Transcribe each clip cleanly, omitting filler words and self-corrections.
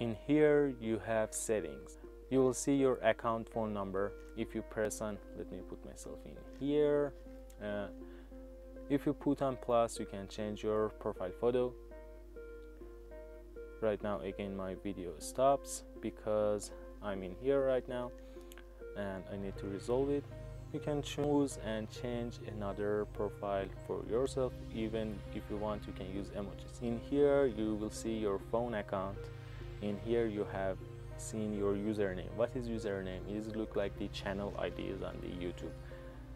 In here you have settings. You will see your account phone number. If you press on, let me put myself in here. If you put on plus, you can change your profile photo. Right now again my video stops because I'm in here right now and I need to resolve it. You can choose and change another profile for yourself. Even if you want, you can use emojis. In here you will see your phone account. In here you have seen your username. What is username? It look like the channel IDs on the YouTube.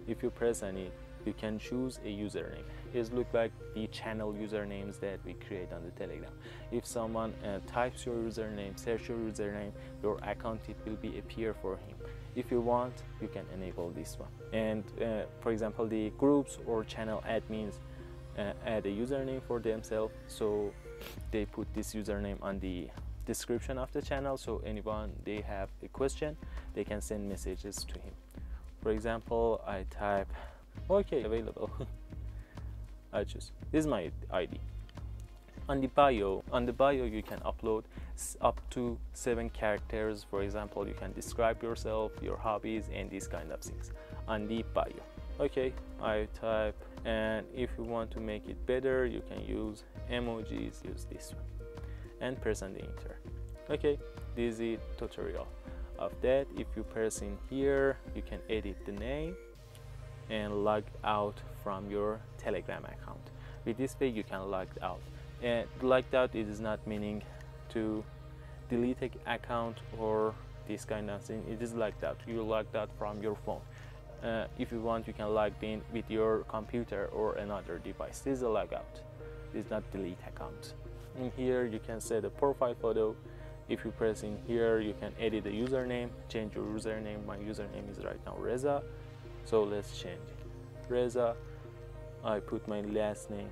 If you press on it, you can choose a username. It look like the channel usernames that we create on the Telegram. If someone types your username, search your username, your account, it will be appear for him. If you want, you can enable this one. And for example, the groups or channel admins add a username for themselves, so they put this username on the description of the channel, so anyone they have a question, they can send messages to him. For example, I type okay available. I choose this is my ID. On the bio you can upload up to 7 characters. For example, you can describe yourself, your hobbies, and these kind of things on the bio. Okay, I type, and if you want to make it better, you can use emojis. Use this one and press on the enter. Okay, this is the tutorial of that. If you press in here, you can edit the name and log out from your Telegram account. With this way you can log out, and logged out, it is not meaning to delete an account or this kind of thing. It is logged out. You logged out from your phone. If you want, you can log in with your computer or another device. This is a logout. This is not delete account. In here you can set a profile photo. If you press in here, you can edit the username, change your username. My username is right now Reza, so let's change it. Reza. I put my last name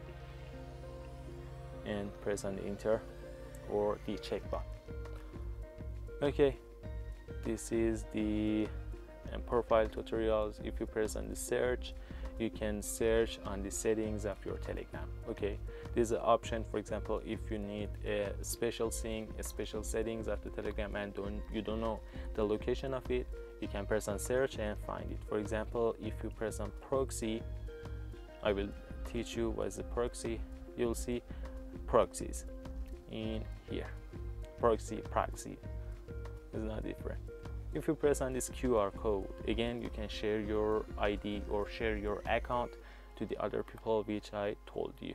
and press on the enter or the check button. Okay, this is the profile tutorials. If you press on the search, you can search on the settings of your Telegram. Okay, this is an option. For example, if you need a special thing, a special settings of the Telegram and you don't know the location of it, you can press on search and find it. For example, if you press on proxy, I will teach you what is a proxy. You'll see proxies in here. Proxy is not different. If you press on this QR code, again you can share your ID or share your account to the other people which I told you.